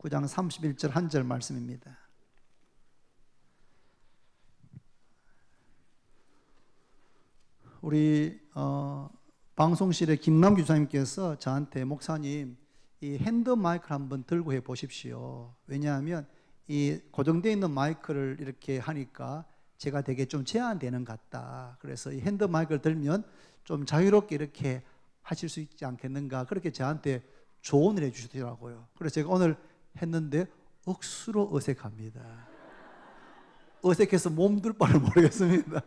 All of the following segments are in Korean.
9장 31절 한 절 말씀입니다. 우리 방송실의 김남규 주사님께서 저한테 목사님 이 핸드 마이크를 한번 들고 해 보십시오. 왜냐하면 이 고정되어 있는 마이크를 이렇게 하니까 제가 되게 좀 제한되는 것 같다. 그래서 이 핸드 마이크를 들면 좀 자유롭게 이렇게 하실 수 있지 않겠는가, 그렇게 저한테 조언을 해 주시더라고요. 그래서 제가 오늘 했는데 억수로 어색합니다. 어색해서 몸둘 바를 모르겠습니다.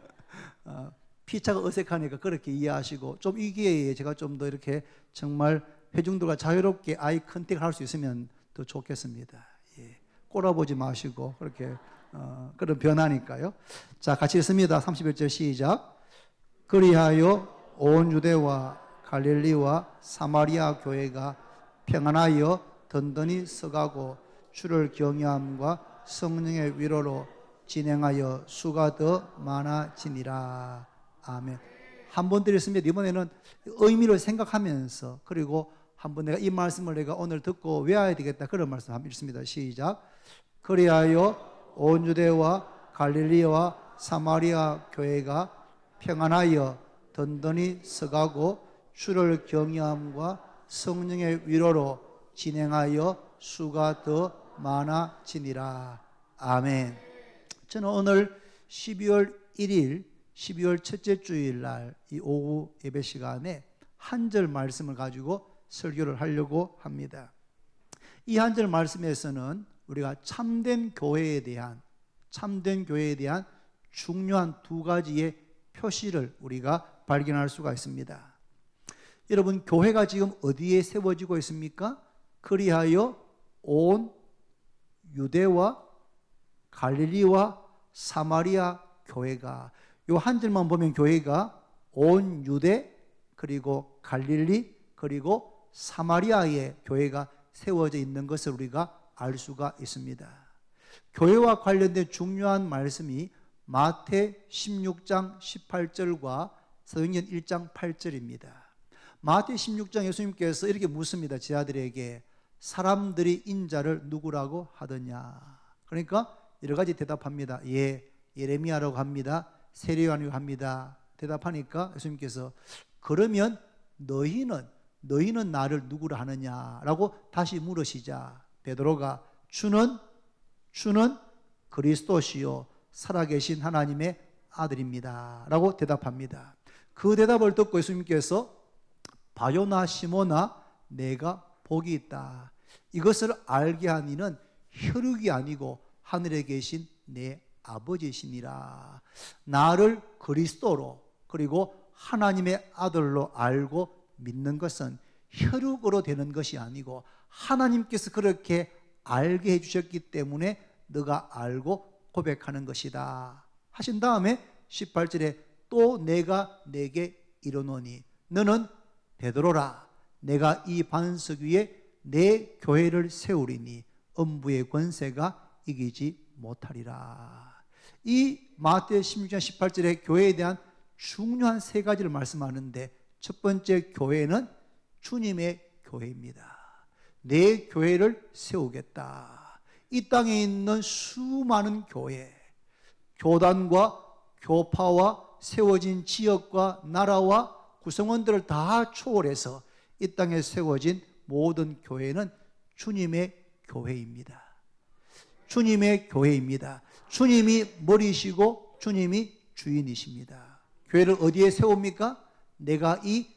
피차가 어색하니까 그렇게 이해하시고, 좀 이 기회에 제가 좀 더 이렇게 정말 회중들과 자유롭게 아이 컨택을 할 수 있으면 더 좋겠습니다. 예. 꼬라보지 마시고 그렇게 그런 변화니까요. 자, 같이 읽습니다. 31절 시작. 그리하여 온 유대와 갈릴리와 사마리아 교회가 평안하여 든든히 서가고 주를 경외함과 성령의 위로로 진행하여 수가 더 많아지니라. 아멘. 한 번 드렸습니다. 이번에는 의미를 생각하면서, 그리고 한번 내가 이 말씀을 내가 오늘 듣고 외워야 되겠다, 그런 말씀 한번 읽습니다. 시작. 그리하여 온 유대와 갈릴리와 사마리아 교회가 평안하여 든든히 서가고 주를 경외함과 성령의 위로로 진행하여 수가 더 많아지니라. 아멘. 저는 오늘 12월 1일 12월 첫째 주일 날 이 오후 예배 시간에 한 절 말씀을 가지고 설교를 하려고 합니다. 이 한 절 말씀에서는 우리가 참된 교회에 대한 중요한 두 가지의 표시를 우리가 발견할 수가 있습니다. 여러분, 교회가 지금 어디에 세워지고 있습니까? 그리하여 온 유대와 갈릴리와 사마리아 교회가, 요 한 절만 보면 교회가 온 유대, 그리고 갈릴리, 그리고 사마리아의 교회가 세워져 있는 것을 우리가 알 수가 있습니다. 교회와 관련된 중요한 말씀이 마태 16장 18절과 사도행전 1장 8절입니다. 마태 16장 예수님께서 이렇게 묻습니다. 제 아들에게 사람들이 인자를 누구라고 하더냐. 그러니까 여러 가지 대답합니다. 예, 예레미야라고 합니다. 세례요한이라고 합니다. 대답하니까 예수님께서 그러면 너희는 나를 누구라 하느냐라고 다시 물으시자 베드로가 주는 그리스도시요 살아계신 하나님의 아들입니다 라고 대답합니다. 그 대답을 듣고 예수님께서 바요나 시몬아 내가 복이 있다. 이것을 알게 한 이는 혈육이 아니고 하늘에 계신 내 아버지시니라. 나를 그리스도로, 그리고 하나님의 아들로 알고 믿는 것은 혈육으로 되는 것이 아니고 하나님께서 그렇게 알게 해주셨기 때문에 너가 알고 고백하는 것이다 하신 다음에 18절에 또 내가 내게 이르노니 너는 베드로라. 내가 이 반석 위에 내 교회를 세우리니 음부의 권세가 이기지 못하리라. 이 마태 16장 18절에 교회에 대한 중요한 세 가지를 말씀하는데, 첫 번째 교회는 주님의 교회입니다. 내 교회를 세우겠다. 이 땅에 있는 수많은 교회, 교단과 교파와 세워진 지역과 나라와 구성원들을 다 초월해서 이 땅에 세워진 모든 교회는 주님의 교회입니다. 주님의 교회입니다. 주님이 머리시고 주님이 주인이십니다. 교회를 어디에 세웁니까? 내가 이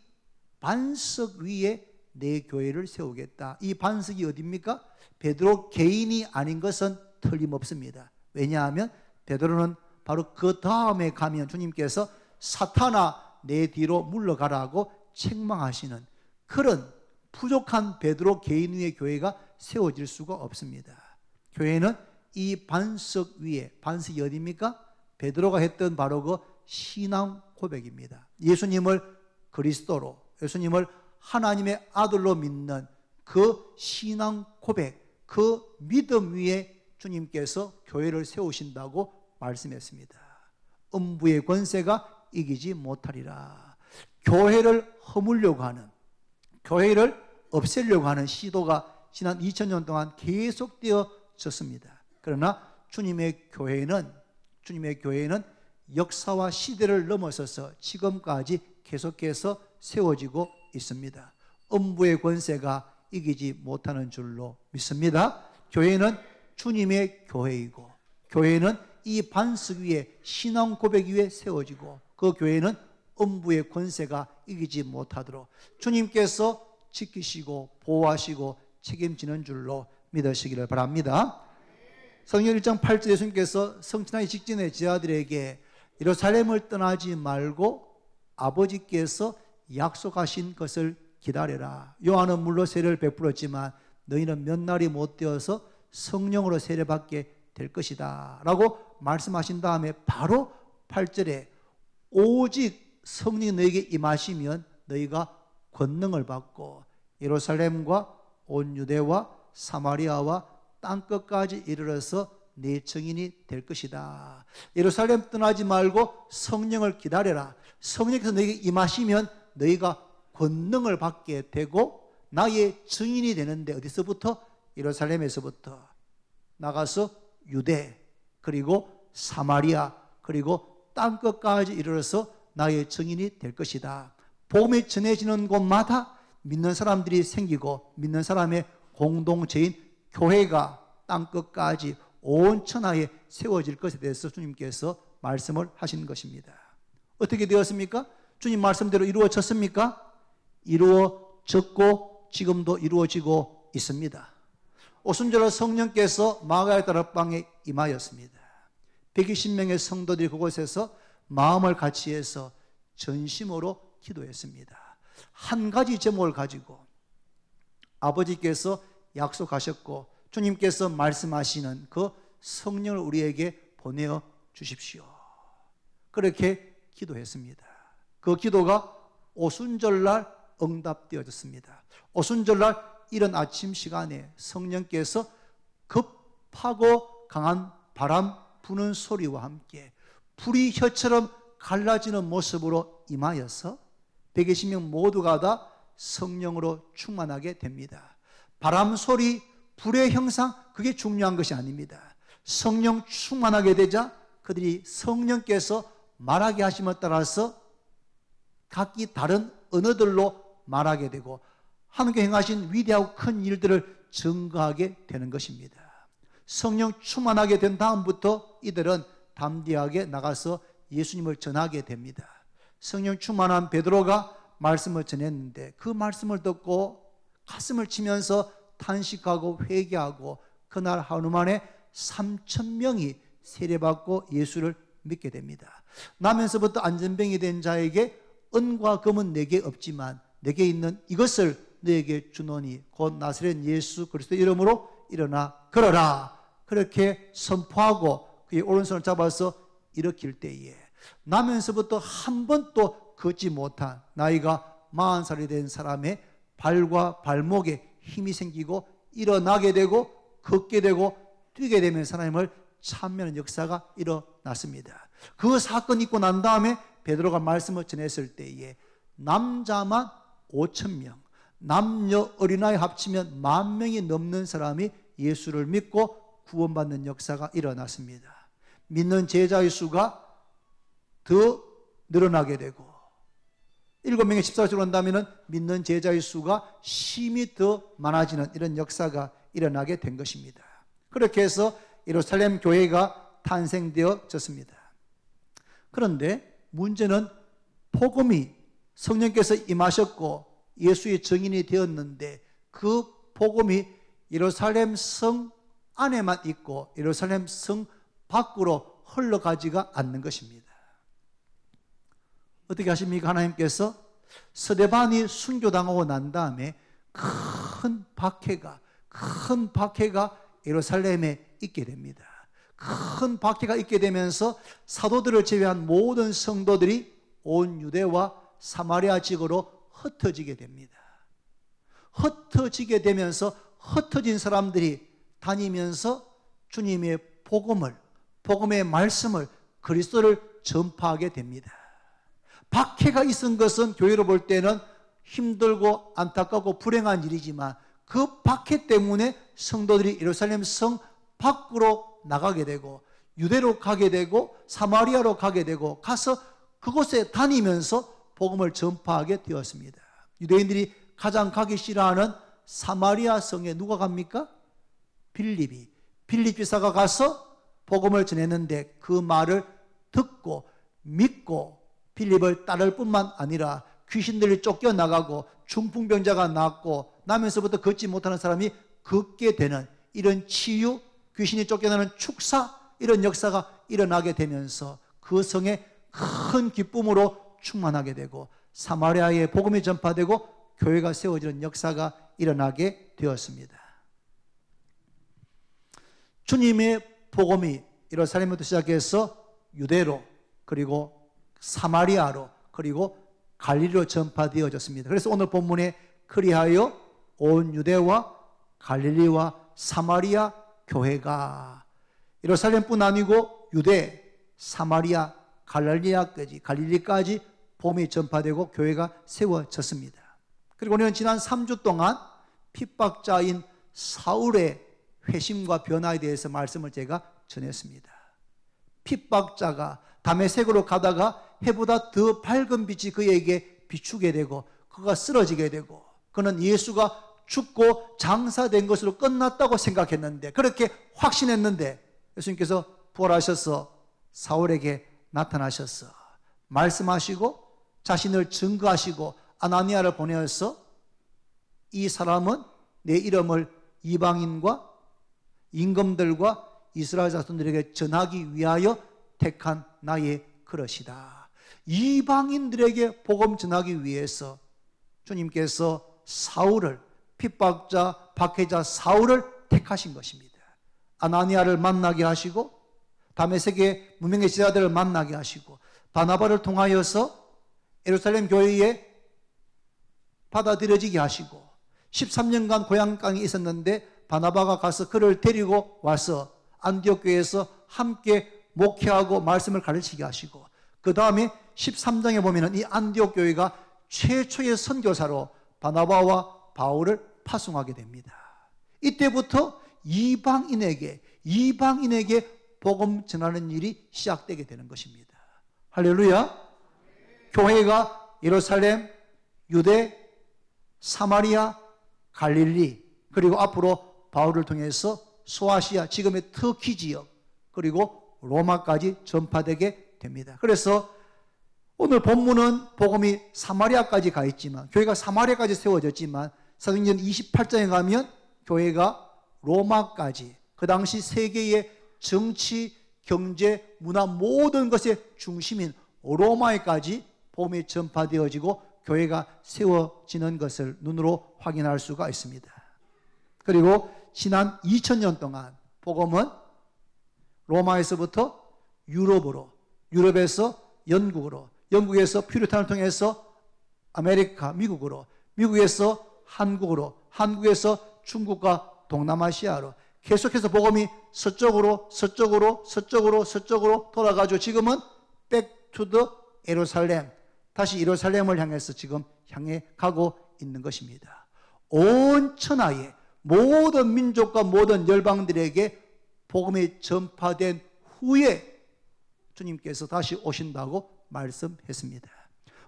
반석 위에 내 교회를 세우겠다. 이 반석이 어디입니까? 베드로 개인이 아닌 것은 틀림없습니다. 왜냐하면 베드로는 바로 그 다음에 가면 주님께서 사탄아 내 뒤로 물러가라고 책망하시는 그런 부족한 베드로 개인 위의 교회가 세워질 수가 없습니다. 교회는 이 반석 위에, 반석이 어디입니까? 베드로가 했던 바로 그 신앙 고백입니다. 예수님을 그리스도로, 예수님을 하나님의 아들로 믿는 그 신앙 고백, 그 믿음 위에 주님께서 교회를 세우신다고 말씀했습니다. 음부의 권세가 이기지 못하리라. 교회를 허물려고 하는, 교회를 없애려고 하는 시도가 지난 2000년 동안 계속되어졌습니다. 그러나 주님의 교회는 역사와 시대를 넘어서서 지금까지 계속해서 세워지고 있습니다. 음부의 권세가 이기지 못하는 줄로 믿습니다. 교회는 주님의 교회이고, 교회는 이 반석 위에 신앙 고백 위에 세워지고, 그 교회는 음부의 권세가 이기지 못하도록 주님께서 지키시고 보호하시고 책임지는 줄로 믿으시기를 바랍니다. 성경 1장 8절에 예수님께서 성천하기 직전에 제 아들에게 예루살렘을 떠나지 말고 아버지께서 약속하신 것을 기다려라. 요한은 물로 세례를 베풀었지만 너희는 몇 날이 못 되어서 성령으로 세례받게 될 것이다 라고 말씀하신 다음에 바로 8절에 오직 성령이 너에게 임하시면 너희가 권능을 받고 예루살렘과 온 유대와 사마리아와 땅끝까지 이르러서 내 증인이 될 것이다. 예루살렘 떠나지 말고 성령을 기다려라. 성령께서 너에게 임하시면 너희가 권능을 받게 되고 나의 증인이 되는데, 어디서부터? 예루살렘에서부터 나가서 유대, 그리고 사마리아, 그리고 땅끝까지 이르러서 나의 증인이 될 것이다. 복음이 전해지는 곳마다 믿는 사람들이 생기고 믿는 사람의 공동체인 교회가 땅끝까지 온 천하에 세워질 것에 대해서 주님께서 말씀을 하신 것입니다. 어떻게 되었습니까? 주님 말씀대로 이루어졌습니까? 이루어졌고 지금도 이루어지고 있습니다. 오순절날 성령께서 마가의 다락방에 임하였습니다. 120명의 성도들이 그곳에서 마음을 같이 해서 전심으로 기도했습니다. 한 가지 제목을 가지고 아버지께서 약속하셨고 주님께서 말씀하시는 그 성령을 우리에게 보내어 주십시오. 그렇게 기도했습니다. 그 기도가 오순절날 응답되어졌습니다. 오순절날 이른 아침 시간에 성령께서 급하고 강한 바람 부는 소리와 함께 불이 혀처럼 갈라지는 모습으로 임하여서 120명 모두가 다 성령으로 충만하게 됩니다. 바람 소리, 불의 형상, 그게 중요한 것이 아닙니다. 성령 충만하게 되자 그들이 성령께서 말하게 하심에 따라서 각기 다른 언어들로 말하게 되고 하나님께 행하신 위대하고 큰 일들을 증거하게 되는 것입니다. 성령 충만하게 된 다음부터 이들은 담대하게 나가서 예수님을 전하게 됩니다. 성령 충만한 베드로가 말씀을 전했는데 그 말씀을 듣고 가슴을 치면서 탄식하고 회개하고 그날 하루 만에 3,000명이 세례받고 예수를 믿게 됩니다. 나면서부터 안전병이 된 자에게 은과 금은 내게 없지만 내게 있는 이것을 너에게 주노니 곧 나사렛 예수 그리스도의 이름으로 일어나 걸어라. 그렇게 선포하고 그의 오른손을 잡아서 일으킬 때에 나면서부터 한 번도 걷지 못한 나이가 40살이 된 사람의 발과 발목에 힘이 생기고 일어나게 되고 걷게 되고 뛰게 되면 하나님을 찬미하는 역사가 일어났습니다. 그 사건이 있고 난 다음에 베드로가 말씀을 전했을 때에 남자만 5,000명, 남녀 어린아이 합치면 10,000명이 넘는 사람이 예수를 믿고 구원받는 역사가 일어났습니다. 믿는 제자의 수가 더 늘어나게 되고 7명의 집사로 온다면 믿는 제자의 수가 심히 더 많아지는 이런 역사가 일어나게 된 것입니다. 그렇게 해서 예루살렘 교회가 탄생되어졌습니다. 그런데 문제는 복음이 성령께서 임하셨고 예수의 증인이 되었는데 그 복음이 예루살렘 성 안에만 있고 예루살렘 성 밖으로 흘러가지가 않는 것입니다. 어떻게 하십니까? 하나님께서 스데반이 순교당하고 난 다음에 큰 박해가 예루살렘에 있게 됩니다. 큰 박해가 있게 되면서 사도들을 제외한 모든 성도들이 온 유대와 사마리아 지역으로 흩어지게 됩니다. 흩어지게 되면서 흩어진 사람들이 다니면서 주님의 복음의 말씀을 그리스도를 전파하게 됩니다. 박해가 있은 것은 교회로 볼 때는 힘들고 안타깝고 불행한 일이지만 그 박해 때문에 성도들이 예루살렘 성 밖으로 나가게 되고 유대로 가게 되고 사마리아로 가게 되고 가서 그곳에 다니면서 복음을 전파하게 되었습니다. 유대인들이 가장 가기 싫어하는 사마리아 성에 누가 갑니까? 빌립이. 빌립 지사가 가서 복음을 전했는데 그 말을 듣고 믿고 빌립을 따를 뿐만 아니라 귀신들이 쫓겨나가고 중풍병자가 낫고 나면서부터 걷지 못하는 사람이 걷게 되는 이런 치유, 귀신이 쫓겨나는 축사, 이런 역사가 일어나게 되면서 그 성에 큰 기쁨으로 충만하게 되고 사마리아에 복음이 전파되고 교회가 세워지는 역사가 일어나게 되었습니다. 주님의 복음이 예루살렘부터 시작해서 유대로 그리고 사마리아로 그리고 갈릴리로 전파되어졌습니다. 그래서 오늘 본문에 그리하여 온 유대와 갈릴리와 사마리아 교회가 예루살렘뿐 아니고 유대, 사마리아, 갈릴리까지 복음이 전파되고 교회가 세워졌습니다. 그리고 우리는 지난 3주 동안 핍박자인 사울의 회심과 변화에 대해서 말씀을 제가 전했습니다. 핍박자가 다메섹으로 가다가 해보다 더 밝은 빛이 그에게 비추게 되고 그가 쓰러지게 되고 그는 예수가 죽고 장사된 것으로 끝났다고 생각했는데 그렇게 확신했는데 예수님께서 부활하셔서 사울에게 나타나셔서 말씀하시고 자신을 증거하시고 아나니아를 보내어서 이 사람은 내 이름을 이방인과 임금들과 이스라엘 자손들에게 전하기 위하여 택한 나의 그릇이다. 이방인들에게 복음 전하기 위해서 주님께서 사울을 핍박자, 박해자 사울을 택하신 것입니다. 아나니아를 만나게 하시고 다메섹의 무명의 제자들을 만나게 하시고 바나바를 통하여서 예루살렘 교회에 받아들여지게 하시고 13년간 고향 땅에 있었는데 바나바가 가서 그를 데리고 와서 안디옥 교회에서 함께 목회하고 말씀을 가르치게 하시고 그 다음에 13장에 보면 이 안디옥 교회가 최초의 선교사로 바나바와 바울을 파송하게 됩니다. 이때부터 이방인에게 복음 전하는 일이 시작되게 되는 것입니다. 할렐루야. 교회가 예루살렘, 유대, 사마리아, 갈릴리 그리고 앞으로 바울을 통해서 소아시아 지금의 터키 지역 그리고 로마까지 전파되게 됩니다. 그래서 오늘 본문은 복음이 사마리아까지 가 있지만 교회가 사마리아까지 세워졌지만 사도행전 28장에 가면 교회가 로마까지 그 당시 세계의 정치, 경제, 문화 모든 것의 중심인 로마에까지 복음이 전파되어지고 교회가 세워지는 것을 눈으로 확인할 수가 있습니다. 그리고 지난 2000년 동안 복음은 로마에서부터 유럽으로, 유럽에서 영국으로, 영국에서 퓨리탄을 통해서 아메리카, 미국으로, 미국에서 한국으로, 한국에서 중국과 동남아시아로 계속해서 복음이 서쪽으로 돌아가죠. 지금은 back to the 예루살렘, 다시 예루살렘을 향해서 지금 향해 가고 있는 것입니다. 온 천하의 모든 민족과 모든 열방들에게 복음이 전파된 후에 주님께서 다시 오신다고 말씀했습니다.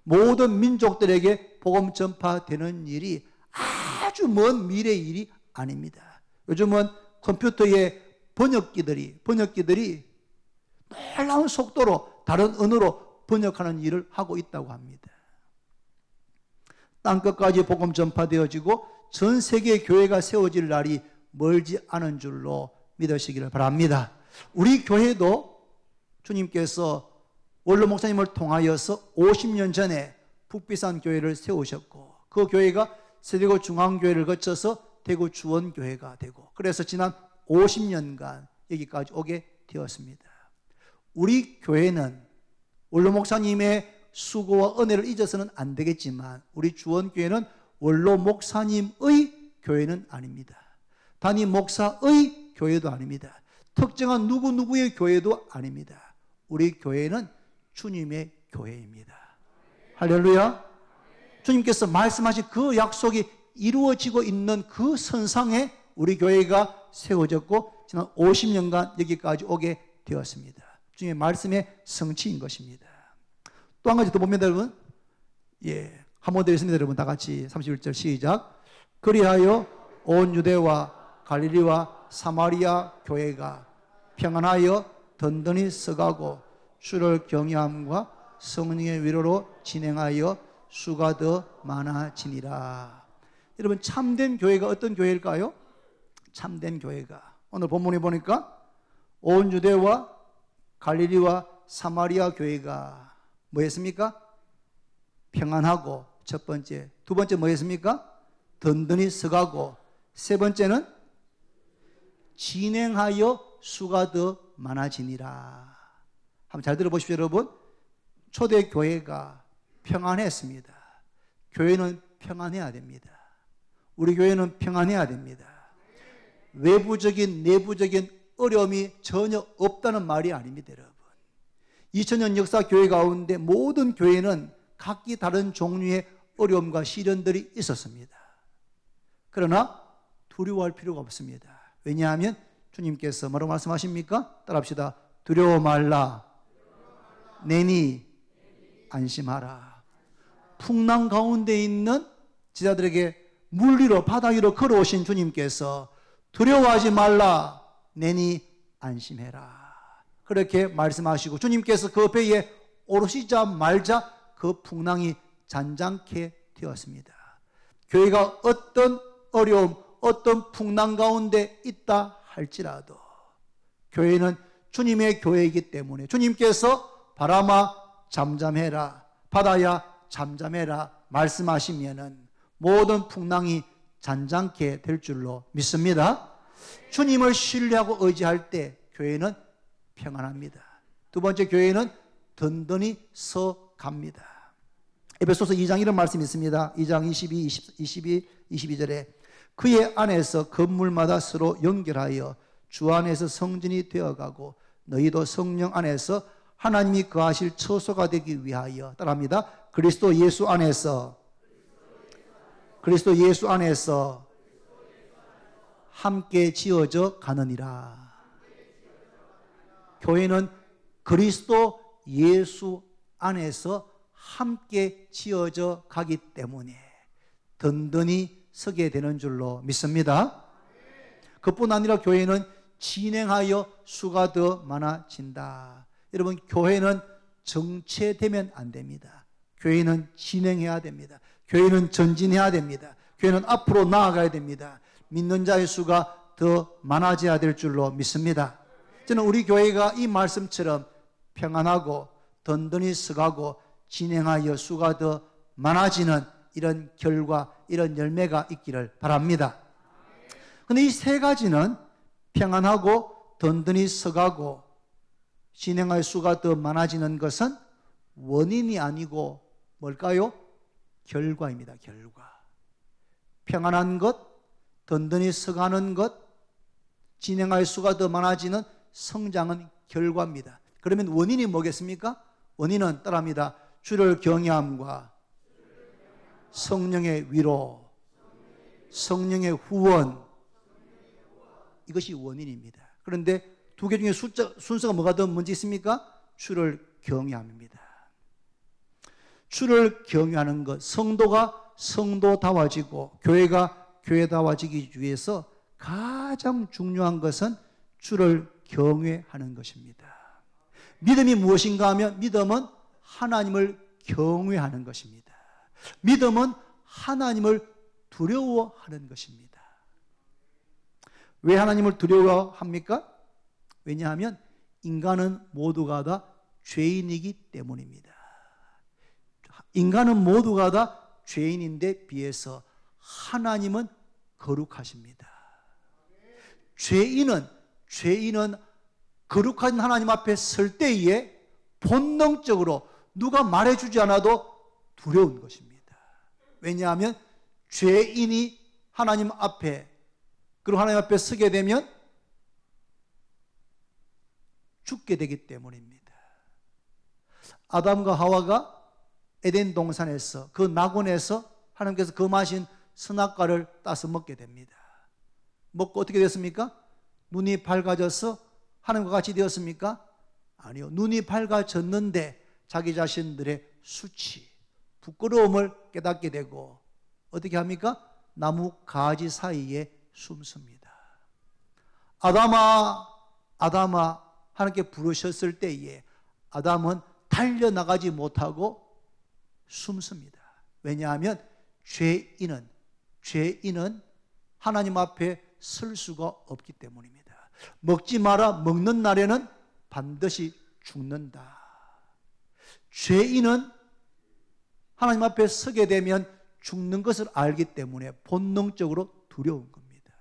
모든 민족들에게 복음 전파되는 일이 아주 먼 미래의 일이 아닙니다. 요즘은 컴퓨터의 번역기들이 놀라운 속도로 다른 언어로 번역하는 일을 하고 있다고 합니다. 땅끝까지 복음 전파되어지고 전 세계 교회가 세워질 날이 멀지 않은 줄로 믿으시기를 바랍니다. 우리 교회도 주님께서 원로 목사님을 통하여서 50년 전에 북비산 교회를 세우셨고 그 교회가 세대고 중앙교회를 거쳐서 대구 주원교회가 되고 그래서 지난 50년간 여기까지 오게 되었습니다. 우리 교회는 원로 목사님의 수고와 은혜를 잊어서는 안 되겠지만 우리 주원교회는 원로 목사님의 교회는 아닙니다. 담임 목사의 교회도 아닙니다. 특정한 누구누구의 교회도 아닙니다. 우리 교회는 주님의 교회입니다. 할렐루야. 주님께서 말씀하신 그 약속이 이루어지고 있는 그 선상에 우리 교회가 세워졌고 지난 50년간 여기까지 오게 되었습니다. 주님의 말씀의 성취인 것입니다. 또 한 가지 더 봅니다, 여러분. 한번 더 있습니다, 여러분. 다 같이 31절 시작. 그리하여 온 유대와 갈릴리와 사마리아 교회가 평안하여 든든히 서가고 주를 경외함과 성령의 위로로 진행하여 수가 더 많아지니라. 여러분, 참된 교회가 어떤 교회일까요? 참된 교회가 오늘 본문에 보니까 온 유대와 갈릴리와 사마리아 교회가 뭐였습니까? 평안하고 첫 번째, 두 번째 뭐였습니까? 든든히 서가고, 세 번째는 진행하여 수가 더 많아지니라. 한번 잘 들어보십시오, 여러분. 초대교회가 평안했습니다. 교회는 평안해야 됩니다. 우리 교회는 평안해야 됩니다. 외부적인 내부적인 어려움이 전혀 없다는 말이 아닙니다, 여러분. 2000년 역사 교회 가운데 모든 교회는 각기 다른 종류의 어려움과 시련들이 있었습니다. 그러나 두려워할 필요가 없습니다. 왜냐하면 주님께서 뭐라고 말씀하십니까? 따라합시다. 두려워 말라. 내니 안심하라. 풍랑 가운데 있는 제자들에게 물 위로 바다 위로 걸어오신 주님께서 두려워하지 말라. 내니 안심해라. 그렇게 말씀하시고 주님께서 그 배에 오르시자마자 그 풍랑이 잔잔케 되었습니다. 교회가 어떤 어려움, 어떤 풍랑 가운데 있다 할지라도 교회는 주님의 교회이기 때문에 주님께서 바람아 잠잠해라, 바다야 잠잠해라 말씀하시면은 모든 풍랑이 잔잔케 될 줄로 믿습니다. 주님을 신뢰하고 의지할 때 교회는 평안합니다. 두 번째, 교회는 든든히 서갑니다. 에베소서 2장 이런 말씀이 있습니다. 2장 22절에 그의 안에서 건물마다 서로 연결하여 주 안에서 성전이 되어가고 너희도 성령 안에서 하나님이 거하실 처소가 되기 위하여, 따라합니다. 그리스도 예수 안에서 함께 지어져 가느니라. 교회는 그리스도 예수 안에서 함께 지어져 가기 때문에 든든히 서게 되는 줄로 믿습니다. 그뿐 아니라 교회는 진행하여 수가 더 많아진다. 여러분, 교회는 정체되면 안 됩니다. 교회는 진행해야 됩니다. 교회는 전진해야 됩니다. 교회는 앞으로 나아가야 됩니다. 믿는 자의 수가 더 많아져야 될 줄로 믿습니다. 저는 우리 교회가 이 말씀처럼 평안하고 든든히 서가고 진행하여 수가 더 많아지는 이런 결과, 이런 열매가 있기를 바랍니다. 그런데 이 세 가지는 평안하고 든든히 서가고 진행하여 수가 더 많아지는 것은 원인이 아니고 뭘까요? 결과입니다. 결과. 평안한 것, 든든히 서가는 것, 진행하여 수가 더 많아지는 성장은 결과입니다. 그러면 원인이 뭐겠습니까? 원인은 따라합니다. 주를 경외함과 성령의 위로, 성령의 후원, 이것이 원인입니다. 그런데 두 개 중에 순서가 뭐가 더 먼저 있습니까? 주를 경외함입니다. 주를 경외하는 것, 성도가 성도다워지고 교회가 교회다워지기 위해서 가장 중요한 것은 주를 경외하는 것입니다. 믿음이 무엇인가 하면 믿음은 하나님을 경외하는 것입니다. 믿음은 하나님을 두려워하는 것입니다. 왜 하나님을 두려워합니까? 왜냐하면 인간은 모두가 다 죄인이기 때문입니다. 인간은 모두가 다 죄인인데 비해서 하나님은 거룩하십니다. 죄인은 거룩한 하나님 앞에 설 때에 본능적으로 누가 말해주지 않아도 두려운 것입니다. 왜냐하면 죄인이 하나님 앞에, 그리고 하나님 앞에 서게 되면 죽게 되기 때문입니다. 아담과 하와가 에덴 동산에서 그 낙원에서 하나님께서 금하신 선악과를 따서 먹게 됩니다. 먹고 어떻게 됐습니까? 눈이 밝아져서 하나님과 같이 되었습니까? 아니요. 눈이 밝아졌는데 자기 자신들의 수치, 부끄러움을 깨닫게 되고 어떻게 합니까? 나무 가지 사이에 숨습니다. 아담아, 아담아 하나님께 부르셨을 때에 아담은 달려나가지 못하고 숨습니다. 왜냐하면 죄인은 하나님 앞에 설 수가 없기 때문입니다. 먹지 마라, 먹는 날에는 반드시 죽는다. 죄인은 하나님 앞에 서게 되면 죽는 것을 알기 때문에 본능적으로 두려운 겁니다.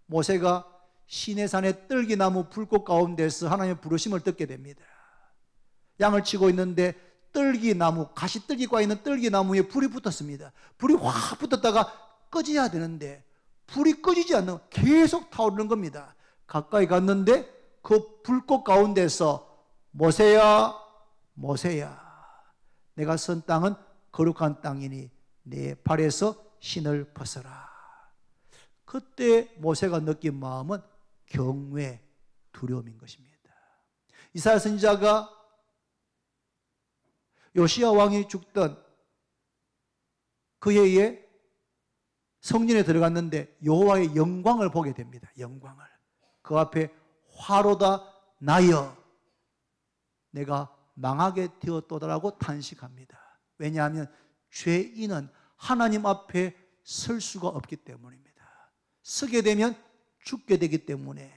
모세가 시내산의 뜰기나무 불꽃 가운데서 하나님의 부르심을 듣게 됩니다. 양을 치고 있는데 뜰기나무, 가시뜰기과 있는 뜰기나무에 불이 붙었습니다. 불이 확 붙었다가 꺼져야 되는데 불이 꺼지지 않는, 계속 타오르는 겁니다. 가까이 갔는데 그 불꽃 가운데서 모세야, 모세야, 내가 선 땅은 거룩한 땅이니 내 발에서 신을 벗어라. 그때 모세가 느낀 마음은 경외, 두려움인 것입니다. 이사야 선지자가 요시야 왕이 죽던 그 해에 성전에 들어갔는데 여호와의 영광을 보게 됩니다. 영광을. 그 앞에 화로다 나여 내가 망하게 되었도다라고 탄식합니다. 왜냐하면 죄인은 하나님 앞에 설 수가 없기 때문입니다. 서게 되면 죽게 되기 때문에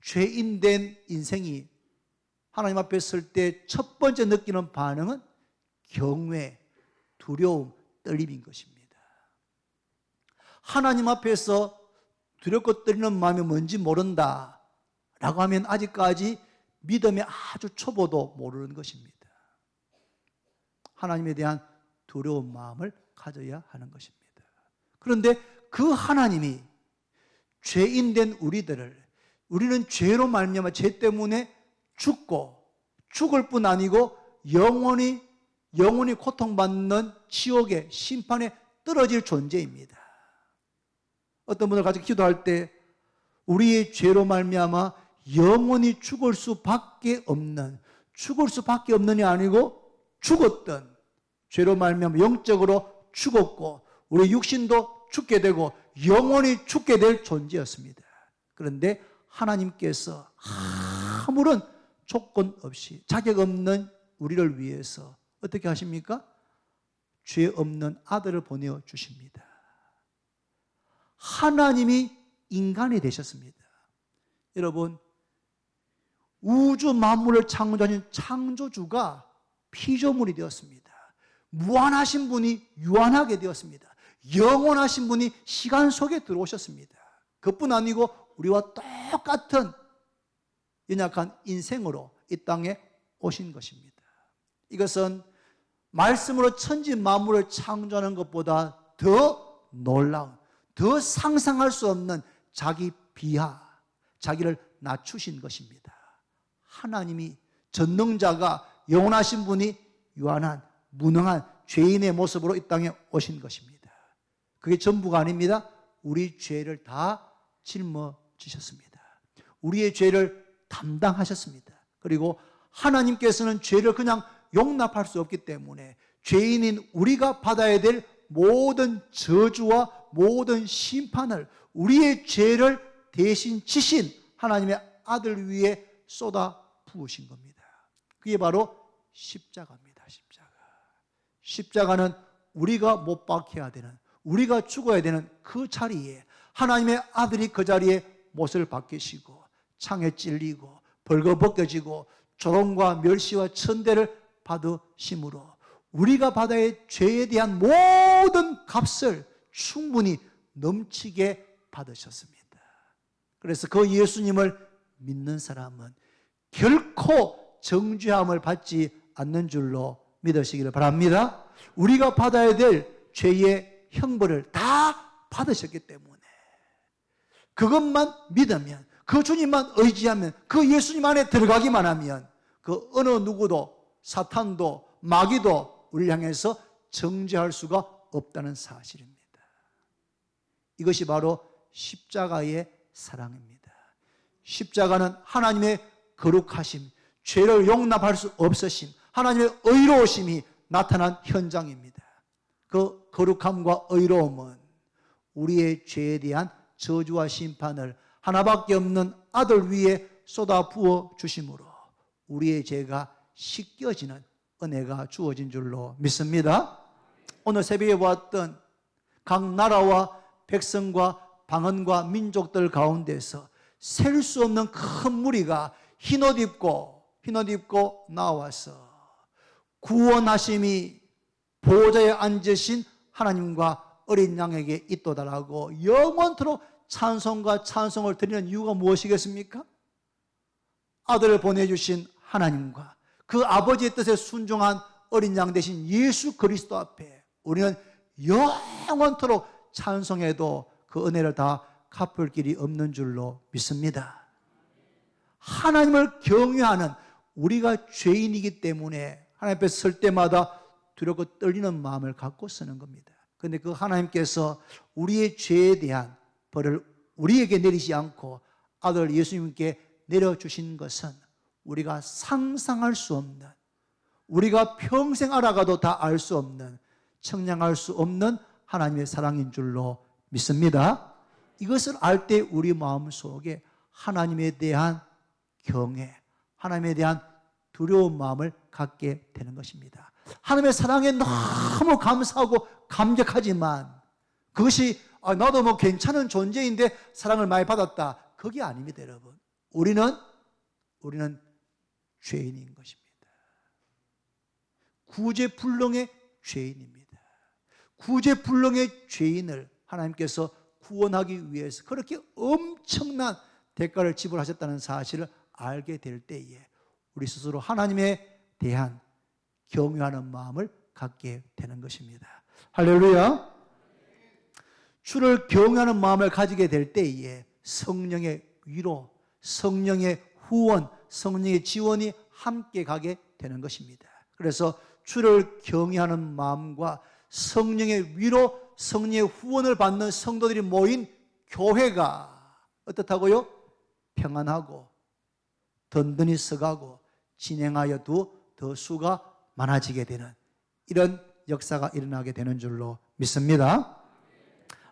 죄인된 인생이 하나님 앞에 설 때 첫 번째 느끼는 반응은 경외, 두려움, 떨림인 것입니다. 하나님 앞에서 두렵고 떨리는 마음이 뭔지 모른다 라고 하면 아직까지 믿음의 아주 초보도 모르는 것입니다. 하나님에 대한 두려운 마음을 가져야 하는 것입니다. 그런데 그 하나님이 죄인된 우리는 죄로 말미암아 죄 때문에 죽고 죽을 뿐 아니고 영원히 고통받는 지옥의 심판에 떨어질 존재입니다. 어떤 분들 같이 기도할 때 우리의 죄로 말미암아 영원히 죽을 수밖에 없는이 아니고 죽었던 죄로 말미암아 영적으로 죽었고 우리 육신도 죽게 되고 영원히 죽게 될 존재였습니다. 그런데 하나님께서 아무런 조건 없이 자격 없는 우리를 위해서 어떻게 하십니까? 죄 없는 아들을 보내어 주십니다. 하나님이 인간이 되셨습니다. 여러분, 우주 만물을 창조하신 창조주가 피조물이 되었습니다. 무한하신 분이 유한하게 되었습니다. 영원하신 분이 시간 속에 들어오셨습니다. 그뿐 아니고 우리와 똑같은 연약한 인생으로 이 땅에 오신 것입니다. 이것은 말씀으로 천지 만물을 창조하는 것보다 더 놀라운, 더 상상할 수 없는 자기 비하, 자기를 낮추신 것입니다. 하나님이 전능자가 영원하신 분이 유한한, 무능한 죄인의 모습으로 이 땅에 오신 것입니다. 그게 전부가 아닙니다. 우리 죄를 다 짊어지셨습니다. 우리의 죄를 담당하셨습니다. 그리고 하나님께서는 죄를 그냥 용납할 수 없기 때문에 죄인인 우리가 받아야 될 모든 저주와 모든 심판을, 우리의 죄를 대신 지신 하나님의 아들 위에 쏟아 부으신 겁니다. 그게 바로 십자가입니다. 십자가는 우리가 못 박혀야 되는, 우리가 죽어야 되는 그 자리에 하나님의 아들이 그 자리에 못을 박히시고 창에 찔리고 벌거벗겨지고 조롱과 멸시와 천대를 받으심으로 우리가 받아야 할 죄에 대한 모든 값을 충분히 넘치게 받으셨습니다. 그래서 그 예수님을 믿는 사람은 결코 정죄함을 받지 않는 줄로 믿으시기를 바랍니다. 우리가 받아야 될 죄의 형벌을 다 받으셨기 때문에 그것만 믿으면, 그 주님만 의지하면, 그 예수님 안에 들어가기만 하면 그 어느 누구도, 사탄도 마귀도 우리를 향해서 정죄할 수가 없다는 사실입니다. 이것이 바로 십자가의 사랑입니다. 십자가는 하나님의 거룩하심, 죄를 용납할 수 없으심, 하나님의 의로우심이 나타난 현장입니다. 그 거룩함과 의로움은 우리의 죄에 대한 저주와 심판을 하나밖에 없는 아들 위에 쏟아 부어 주심으로 우리의 죄가 씻겨지는 은혜가 주어진 줄로 믿습니다. 오늘 새벽에 보았던 각 나라와 백성과 방언과 민족들 가운데서 셀 수 없는 큰 무리가 흰옷 입고 나와서 구원하심이 보좌에 앉으신 하나님과 어린 양에게 있도다라고 영원토록 찬송과 찬송을 드리는 이유가 무엇이겠습니까? 아들을 보내주신 하나님과 그 아버지의 뜻에 순종한 어린 양 대신 예수 그리스도 앞에 우리는 영원토록 찬송해도 그 은혜를 다 갚을 길이 없는 줄로 믿습니다. 하나님을 경외하는 우리가 죄인이기 때문에 하나님 앞에 설 때마다 두렵고 떨리는 마음을 갖고 쓰는 겁니다. 그런데 그 하나님께서 우리의 죄에 대한 벌을 우리에게 내리지 않고 아들 예수님께 내려주신 것은 우리가 상상할 수 없는, 우리가 평생 알아가도 다 알 수 없는, 청량할 수 없는 하나님의 사랑인 줄로 믿습니다. 이것을 알 때 우리 마음속에 하나님에 대한 경외, 하나님에 대한 두려운 마음을 갖게 되는 것입니다. 하나님의 사랑에 너무 감사하고 감격하지만 그것이 나도 뭐 괜찮은 존재인데 사랑을 많이 받았다, 그게 아닙니다. 여러분, 우리는 죄인인 것입니다. 구제불능의 죄인입니다. 구제불능의 죄인을 하나님께서 구원하기 위해서 그렇게 엄청난 대가를 지불하셨다는 사실을 알게 될 때에 우리 스스로 하나님에 대한 경외하는 마음을 갖게 되는 것입니다. 할렐루야. 주를 경외하는 마음을 가지게 될 때에 성령의 위로, 성령의 후원, 성령의 지원이 함께 가게 되는 것입니다. 그래서 주를 경외하는 마음과 성령의 위로, 성령의 후원을 받는 성도들이 모인 교회가 어떻다고요? 평안하고 든든히 서가고 진행하여도 더 수가 많아지게 되는 이런 역사가 일어나게 되는 줄로 믿습니다.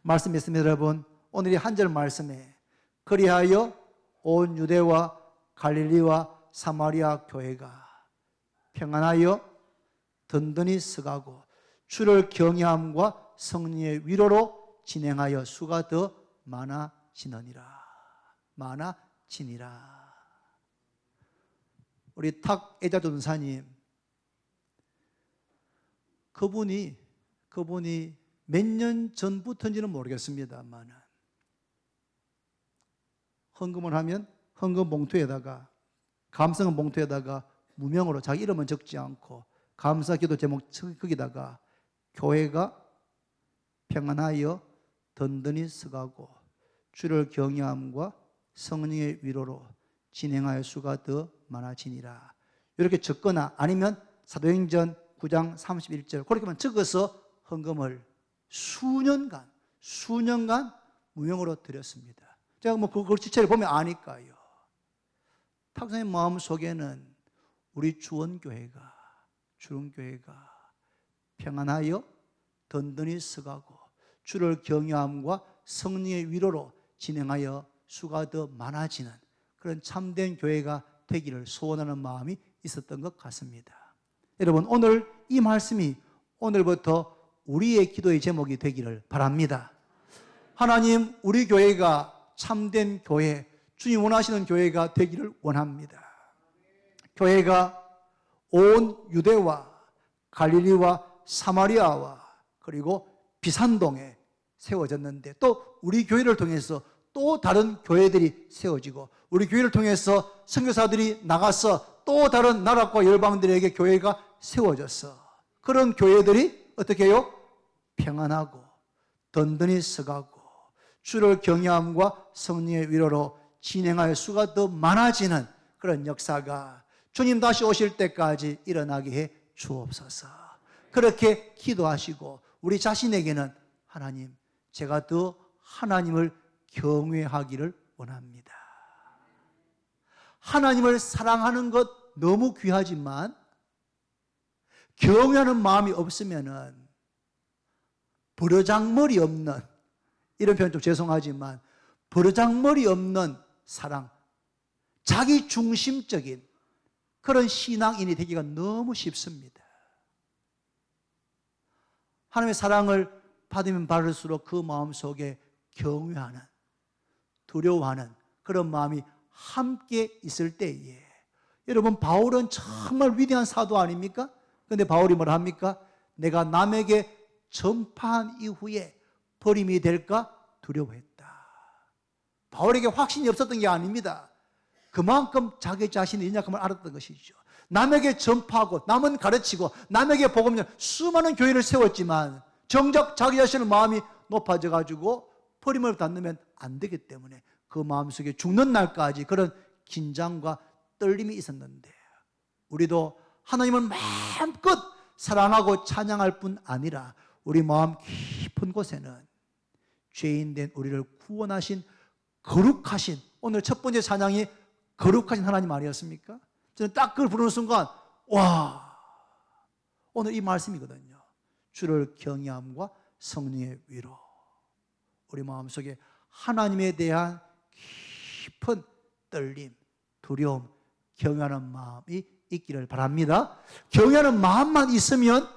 말씀했습니다. 여러분, 오늘 이 한 절 말씀에 그리하여 온 유대와 갈릴리와 사마리아 교회가 평안하여 든든히 서가고 주를 경외함과 성령의 위로로 진행하여 수가 더 많아지느니라. 많아지니라. 우리 탁애자 전사님, 그분이 몇 년 전부터인지는 모르겠습니다만 헌금을 하면 헌금 봉투에다가, 감사금 봉투에다가 무명으로 자기 이름은 적지 않고 감사 기도 제목 거기다가 교회가 평안하여 든든히 서가고 주를 경외함과 성령의 위로로 진행하여 수가 더 많아지니라. 이렇게 적거나 아니면 사도행전 9장 31절 그렇게만 적어서 헌금을 수년간 무명으로 드렸습니다. 제가 뭐 그걸 지체를 보면 아니까요. 탁선의 마음 속에는 우리 주원교회가 평안하여 든든히 서가고 주를 경외함과 성령의 위로로 진행하여 수가 더 많아지는 그런 참된 교회가 되기를 소원하는 마음이 있었던 것 같습니다. 여러분, 오늘 이 말씀이 오늘부터 우리의 기도의 제목이 되기를 바랍니다. 하나님, 우리 교회가 참된 교회, 주님 원하시는 교회가 되기를 원합니다. 교회가 온 유대와 갈릴리와 사마리아와 그리고 비산동에 세워졌는데 또 우리 교회를 통해서 또 다른 교회들이 세워지고 우리 교회를 통해서 선교사들이 나가서 또 다른 나라과 열방들에게 교회가 세워졌어. 그런 교회들이 어떻게 해요? 평안하고 든든히 서가고 주를 경외함과 성령의 위로로 진행할 수가 더 많아지는 그런 역사가 주님 다시 오실 때까지 일어나게 해 주옵소서. 그렇게 기도하시고 우리 자신에게는 하나님, 제가 더 하나님을 경외하기를 원합니다. 하나님을 사랑하는 것 너무 귀하지만 경외하는 마음이 없으면은 버르장머리 없는, 이런 표현 좀 죄송하지만 버르장머리 없는 사랑, 자기 중심적인 그런 신앙인이 되기가 너무 쉽습니다. 하나님의 사랑을 받으면 받을수록 그 마음속에 경외하는, 두려워하는 그런 마음이 함께 있을 때에, 여러분 바울은 정말 위대한 사도 아닙니까? 그런데 바울이 뭐라 합니까? 내가 남에게 전파한 이후에 버림이 될까 두려워했다. 바울에게 확신이 없었던 게 아닙니다. 그만큼 자기 자신의 연약함을 알았던 것이죠. 남에게 전파하고 남은 가르치고 남에게 복음 전 수많은 교회를 세웠지만 정작 자기 자신의 마음이 높아져 가지고 버림을 받으면 안 되기 때문에 그 마음속에 죽는 날까지 그런 긴장과 떨림이 있었는데, 우리도 하나님을 마음껏 사랑하고 찬양할 뿐 아니라 우리 마음 깊은 곳에는 죄인된 우리를 구원하신 거룩하신, 오늘 첫 번째 찬양이 거룩하신 하나님 아니었습니까? 저는 딱 그걸 부르는 순간 와, 오늘 이 말씀이거든요. 주를 경외함과 성령의 위로. 우리 마음속에 하나님에 대한 깊은 떨림, 두려움, 경외하는 마음이 있기를 바랍니다. 경외하는 마음만 있으면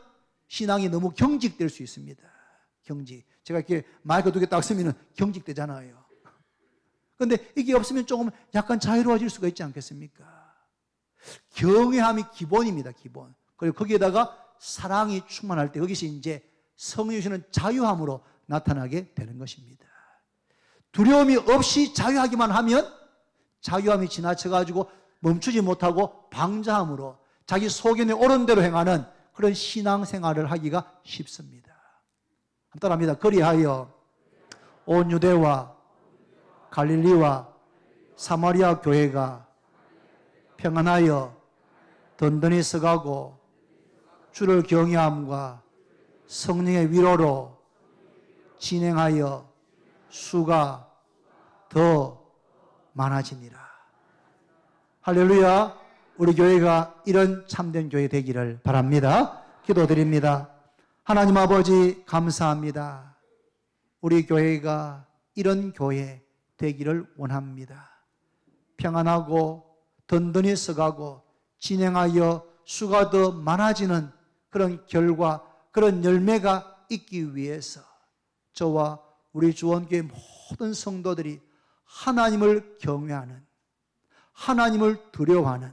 신앙이 너무 경직될 수 있습니다. 경직. 제가 이렇게 마이크 2개 딱 쓰면 경직되잖아요. 그런데 이게 없으면 조금 약간 자유로워질 수가 있지 않겠습니까? 경외함이 기본입니다, 기본. 그리고 거기에다가 사랑이 충만할 때 여기서 이제 성령이 주시는 자유함으로 나타나게 되는 것입니다. 두려움이 없이 자유하기만 하면 자유함이 지나쳐가지고 멈추지 못하고 방자함으로 자기 소견에 옳은 대로 행하는 그런 신앙생활을 하기가 쉽습니다. 한번 따라합니다. 그리하여 온 유대와 갈릴리와 사마리아 교회가 평안하여 든든히 서가고 주를 경외함과 성령의 위로로 진행하여 수가 더 많아지니라. 할렐루야. 우리 교회가 이런 참된 교회 되기를 바랍니다. 기도드립니다. 하나님 아버지 감사합니다. 우리 교회가 이런 교회 되기를 원합니다. 평안하고 든든히 서가고 진행하여 수가 더 많아지는 그런 결과, 그런 열매가 있기 위해서 저와 우리 주원교회 모든 성도들이 하나님을 경외하는, 하나님을 두려워하는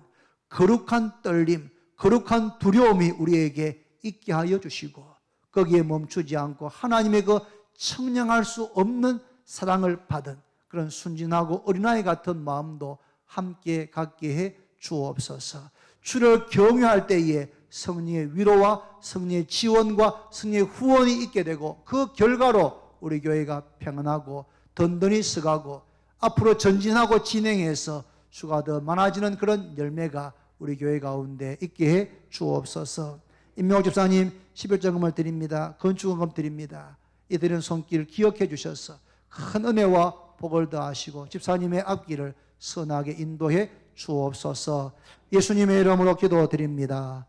거룩한 떨림, 거룩한 두려움이 우리에게 있게 하여 주시고, 거기에 멈추지 않고 하나님의 그 청량할 수 없는 사랑을 받은 그런 순진하고 어린아이 같은 마음도 함께 갖게 해 주옵소서. 주를 경외할 때에 성령의 위로와 성령의 지원과 성령의 후원이 있게 되고, 그 결과로 우리 교회가 평안하고 든든히 서가고 앞으로 전진하고 진행해서 수가 더 많아지는 그런 열매가 우리 교회 가운데 있게 해 주옵소서. 임명옥 집사님 11조금을 드립니다. 건축원금 드립니다. 이들은 손길 기억해 주셔서 큰 은혜와 복을 더하시고 집사님의 앞길을 선하게 인도해 주옵소서. 예수님의 이름으로 기도드립니다.